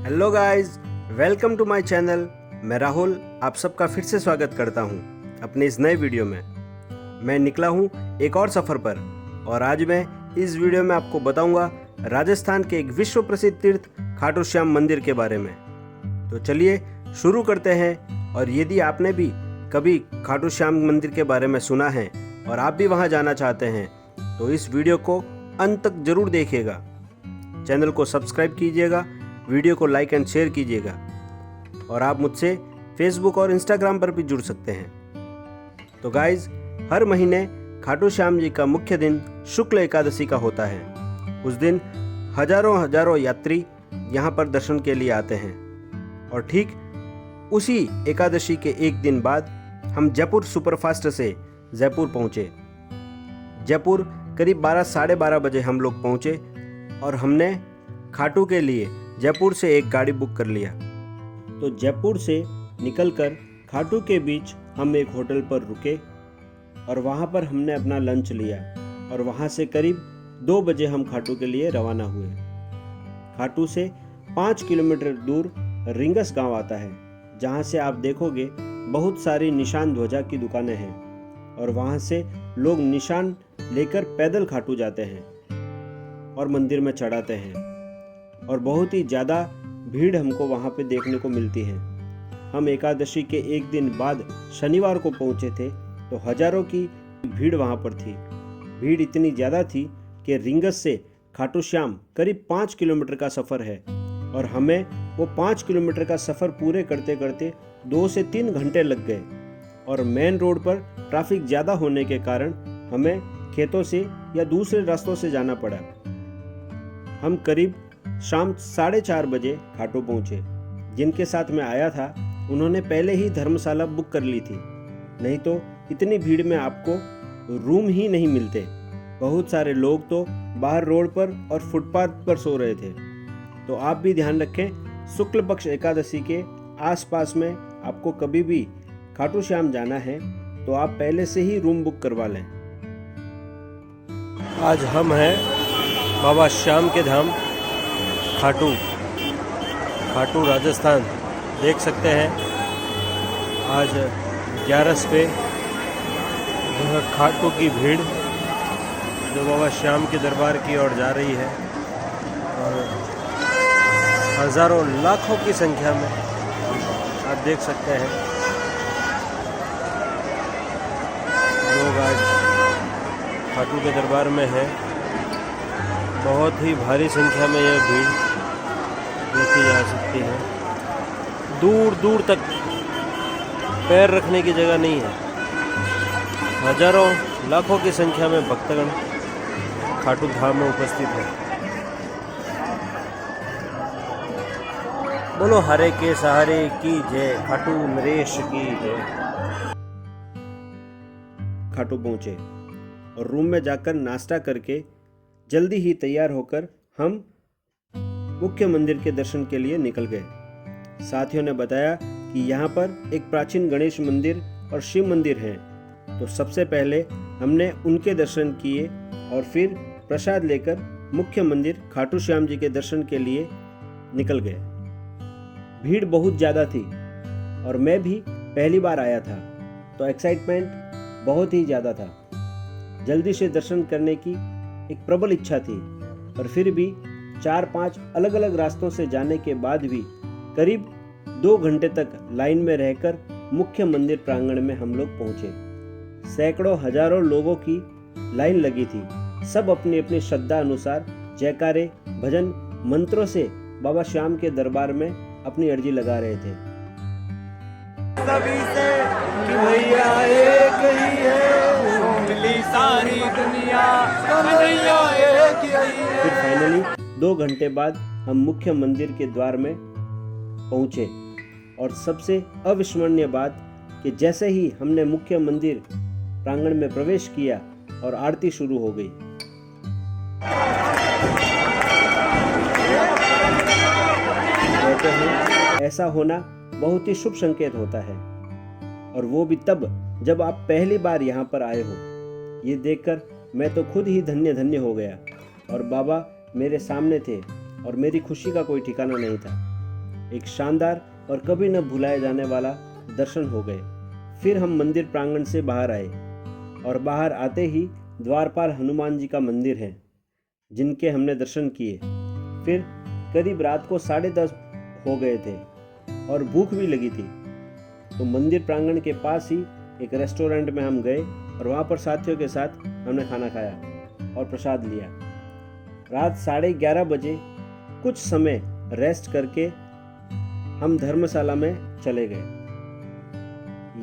Hello guys, welcome to my channel. मैं राहुल आप सबका फिर से स्वागत करता हूं अपने इस नए वीडियो में। मैं निकला हूं एक और सफ़र पर और आज मैं इस वीडियो में आपको बताऊंगा राजस्थान के एक विश्व प्रसिद्ध तीर्थ खाटू श्याम मंदिर के बारे में। तो चलिए शुरू करते हैं। और यदि आपने भी कभी खाटू श्याम मंदिर के बारे में सुना है और आप भी वहां जाना चाहते हैं तो इस वीडियो को अंत तक जरूर देखिएगा। चैनल को सब्सक्राइब कीजिएगा, वीडियो को लाइक एंड शेयर कीजिएगा और आप मुझसे फेसबुक और इंस्टाग्राम पर भी जुड़ सकते हैं। तो गाइज, हर महीने खाटू श्याम जी का मुख्य दिन शुक्ल एकादशी का होता है। उस दिन हजारों यात्री यहाँ पर दर्शन के लिए आते हैं और ठीक उसी एकादशी के एक दिन बाद हम जयपुर सुपरफास्ट से जयपुर पहुँचे। जयपुर करीब 12 साढ़े 12 बजे हम लोग पहुँचे और हमने खाटू के लिए जयपुर से एक गाड़ी बुक कर लिया। तो जयपुर से निकलकर खाटू के बीच हम एक होटल पर रुके और वहाँ पर हमने अपना लंच लिया और वहाँ से करीब 2 बजे हम खाटू के लिए रवाना हुए। खाटू से 5 किलोमीटर दूर रिंगस गांव आता है, जहाँ से आप देखोगे बहुत सारी निशान ध्वजा की दुकानें हैं और वहाँ से लोग निशान लेकर पैदल खाटू जाते हैं और मंदिर में चढ़ाते हैं और बहुत ही ज़्यादा भीड़ हमको वहाँ पे देखने को मिलती है। हम एकादशी के एक दिन बाद शनिवार को पहुँचे थे तो हजारों की भीड़ वहाँ पर थी। भीड़ इतनी ज़्यादा थी कि रिंगस से खाटू श्याम करीब 5 किलोमीटर का सफ़र है और हमें वो 5 किलोमीटर का सफ़र पूरे करते करते 2 से 3 घंटे लग गए। और मेन रोड पर ट्रैफिक ज़्यादा होने के कारण हमें खेतों से या दूसरे रास्तों से जाना पड़ा। हम करीब शाम 4:30 बजे खाटू पहुंचे। जिनके साथ मैं आया था उन्होंने पहले ही धर्मशाला बुक कर ली थी, नहीं तो इतनी भीड़ में आपको रूम ही नहीं मिलते। बहुत सारे लोग तो बाहर रोड पर और फुटपाथ पर सो रहे थे। तो आप भी ध्यान रखें, शुक्ल पक्ष एकादशी के आसपास में आपको कभी भी खाटू श्याम जाना है तो आप पहले से ही रूम बुक करवा लें। आज हम हैं बाबा श्याम के धाम खाटू राजस्थान। देख सकते हैं आज 11 पे खाटू की भीड़ जो बाबा श्याम के दरबार की ओर जा रही है और हजारों लाखों की संख्या में आप देख सकते हैं लोग आज खाटू के दरबार में हैं। बहुत ही भारी संख्या में यह भीड़ देखी जा सकती है। दूर दूर तक पैर रखने की जगह नहीं है। हजारों लाखों की संख्या में भक्तगण खाटू धाम में उपस्थित है। बोलो हरे के सहारे की जय, खाटू नरेश की जय। खाटू पहुंचे और रूम में जाकर नाश्ता करके जल्दी ही तैयार होकर हम मुख्य मंदिर के दर्शन के लिए निकल गए। साथियों ने बताया कि यहाँ पर एक प्राचीन गणेश मंदिर और शिव मंदिर हैं, तो सबसे पहले हमने उनके दर्शन किए और फिर प्रसाद लेकर मुख्य मंदिर खाटू श्याम जी के दर्शन के लिए निकल गए। भीड़ बहुत ज़्यादा थी और मैं भी पहली बार आया था तो एक्साइटमेंट बहुत ही ज़्यादा था। जल्दी से दर्शन करने की एक प्रबल इच्छा थी और फिर भी 4-5 अलग अलग रास्तों से जाने के बाद भी करीब 2 घंटे तक लाइन में रहकर मुख्य मंदिर प्रांगण में हम लोग पहुंचे। सैकड़ों हजारों लोगों की लाइन लगी थी। सब अपनी अपनी श्रद्धा अनुसार जयकारे भजन मंत्रों से बाबा श्याम के दरबार में अपनी अर्जी लगा रहे थे। सभी से कि भैया एक ही है, मिली सारी दुनिया कन्हैया एक ही है। फिर फाइनली 2 घंटे बाद हम मुख्य मंदिर के द्वार में पहुंचे और सबसे अविस्मरणीय बात कि जैसे ही हमने मुख्य मंदिर प्रांगण में प्रवेश किया और आरती शुरू हो गई। कहते हैं ऐसा होना बहुत ही शुभ संकेत होता है और वो भी तब जब आप पहली बार यहाँ पर आए हो। ये देखकर मैं तो खुद ही धन्य धन्य हो गया और बाबा मेरे सामने थे और मेरी खुशी का कोई ठिकाना नहीं था। एक शानदार और कभी न भुलाए जाने वाला दर्शन हो गए। फिर हम मंदिर प्रांगण से बाहर आए और बाहर आते ही द्वारपाल हनुमान जी का मंदिर है जिनके हमने दर्शन किए। फिर करीब रात को 10:30 हो गए थे और भूख भी लगी थी, तो मंदिर प्रांगण के पास ही एक रेस्टोरेंट में हम गए और वहाँ पर साथियों के साथ हमने खाना खाया और प्रसाद लिया। रात 11:30 बजे कुछ समय रेस्ट करके हम धर्मशाला में चले गए।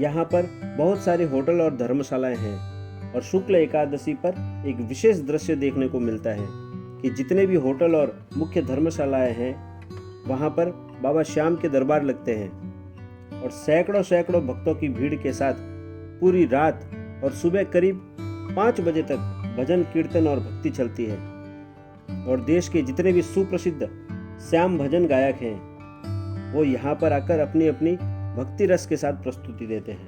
यहाँ पर बहुत सारे होटल और धर्मशालाएं हैं और शुक्ल एकादशी पर एक विशेष दृश्य देखने को मिलता है कि जितने भी होटल और मुख्य धर्मशालाएं हैं वहाँ पर बाबा श्याम के दरबार लगते हैं और सैकड़ों भक्तों की भीड़ के साथ पूरी रात और सुबह करीब 5 बजे तक भजन कीर्तन और भक्ति चलती है। और देश के जितने भी सुप्रसिद्ध श्याम भजन गायक हैं वो यहाँ पर आकर अपनी अपनी भक्ति रस के साथ प्रस्तुति देते हैं।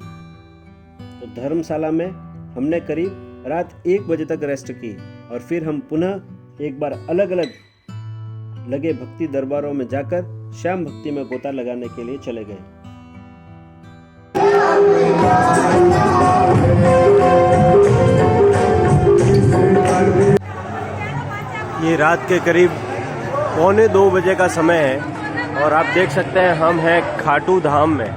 तो धर्मशाला में हमने करीब रात 1 बजे तक रेस्ट की और फिर हम पुनः एक बार अलग अलग लगे भक्ति दरबारों में जाकर श्याम भक्ति में गोता लगाने के लिए चले गए। ये रात के करीब 1:45 बजे का समय है और आप देख सकते हैं हम हैं खाटू धाम में,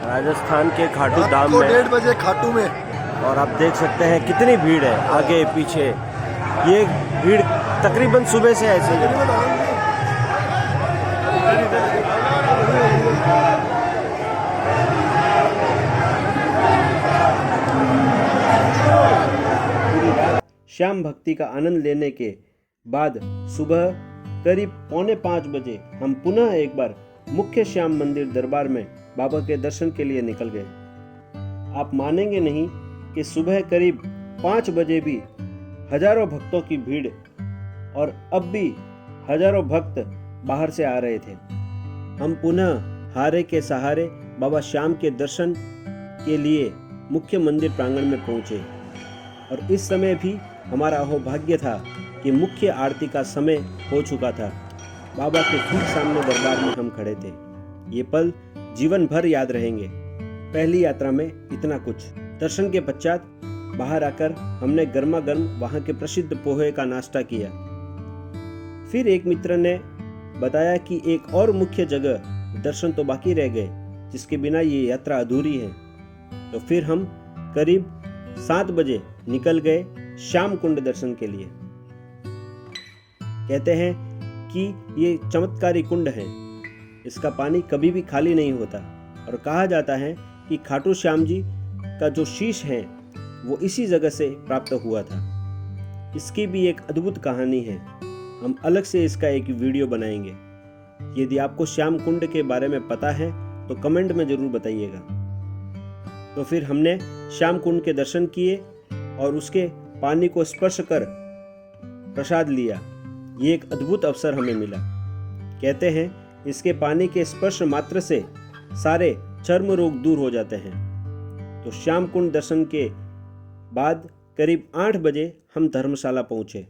राजस्थान के खाटू धाम में। 1:30 बजे खाटू में, और आप देख सकते हैं कितनी भीड़ है आगे पीछे। ये भीड़ तकरीबन सुबह से ऐसे ही है। श्याम भक्ति का आनंद लेने के बाद सुबह करीब 4:45 बजे हम पुनः एक बार मुख्य श्याम मंदिर दरबार में बाबा के दर्शन के लिए निकल गए। आप मानेंगे नहीं कि सुबह करीब 5 बजे भी हजारों भक्तों की भीड़ और अब भी हजारों भक्त बाहर से आ रहे थे। हम पुनः हारे के सहारे बाबा श्याम के दर्शन के लिए मुख्य मंदिर प्रांगण में पहुंचे और इस समय भी हमारा अहोभाग्य था कि मुख्य आरती का समय हो चुका था। बाबा के ठीक सामने दरबार में हम खड़े थे। ये पल जीवन भर याद रहेंगे। पहली यात्रा में इतना कुछ। दर्शन के पश्चात बाहर आकर हमने गर्मा गर्म वहाँ के प्रसिद्ध पोहे का नाश्ता किया। फिर एक मित्र ने बताया कि एक और मुख्य जगह दर्शन तो बाकी रह गए जिसके बिना ये यात्रा अधूरी है। तो फिर हम करीब 7 बजे निकल गए श्याम कुंड दर्शन के लिए। कहते हैं कि ये चमत्कारी कुंड है, इसका पानी कभी भी खाली नहीं होता और कहा जाता है कि खाटू श्याम जी का जो शीश है वो इसी जगह से प्राप्त हुआ था। इसकी भी एक अद्भुत कहानी है, हम अलग से इसका एक वीडियो बनाएंगे। यदि आपको श्याम कुंड के बारे में पता है तो कमेंट में जरूर बताइएगा। तो फिर हमने श्याम कुंड के दर्शन किए और उसके पानी को स्पर्श कर प्रसाद लिया। ये एक अद्भुत अवसर हमें मिला। कहते हैं इसके पानी के स्पर्श मात्र से सारे चर्म रोग दूर हो जाते हैं। तो श्याम कुंड दर्शन के बाद करीब 8 बजे हम धर्मशाला पहुंचे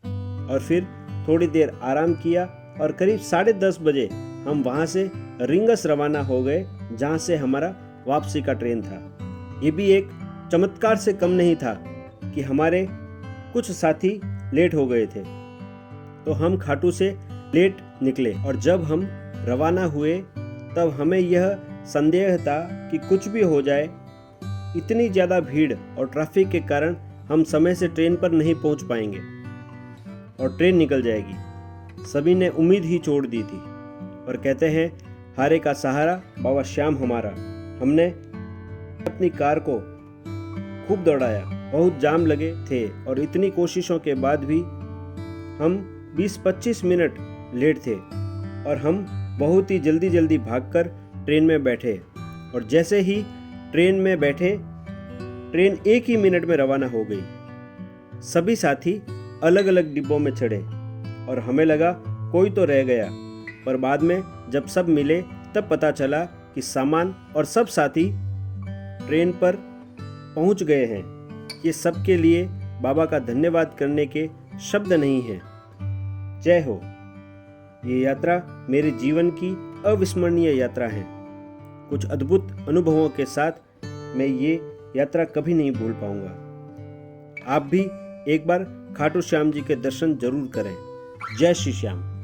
और फिर थोड़ी देर आराम किया और करीब 10:30 बजे हम वहां से रिंगस रवाना हो गए जहां से हमारा वापसी का ट्रेन था। ये भी एक चमत्कार से कम नहीं था कि हमारे कुछ साथी लेट हो गए थे, तो हम खाटू से लेट निकले और जब हम रवाना हुए तब हमें यह संदेह था कि कुछ भी हो जाए, इतनी ज़्यादा भीड़ और ट्रैफिक के कारण हम समय से ट्रेन पर नहीं पहुंच पाएंगे और ट्रेन निकल जाएगी। सभी ने उम्मीद ही छोड़ दी थी और कहते हैं हारे का सहारा बाबा श्याम हमारा। हमने अपनी कार को खूब दौड़ाया, बहुत जाम लगे थे और इतनी कोशिशों के बाद भी हम 20-25 मिनट लेट थे और हम बहुत ही जल्दी भागकर ट्रेन में बैठे और जैसे ही ट्रेन में बैठे ट्रेन 1 ही मिनट में रवाना हो गई। सभी साथी अलग अलग डिब्बों में चढ़े और हमें लगा कोई तो रह गया, पर बाद में जब सब मिले तब पता चला कि सामान और सब साथी ट्रेन पर पहुंच गए हैं। ये सबके लिए बाबा का धन्यवाद करने के शब्द नहीं हैं। जय हो। ये यात्रा मेरे जीवन की अविस्मरणीय यात्रा है। कुछ अद्भुत अनुभवों के साथ मैं ये यात्रा कभी नहीं भूल पाऊंगा। आप भी एक बार खाटू श्याम जी के दर्शन जरूर करें। जय श्री श्याम।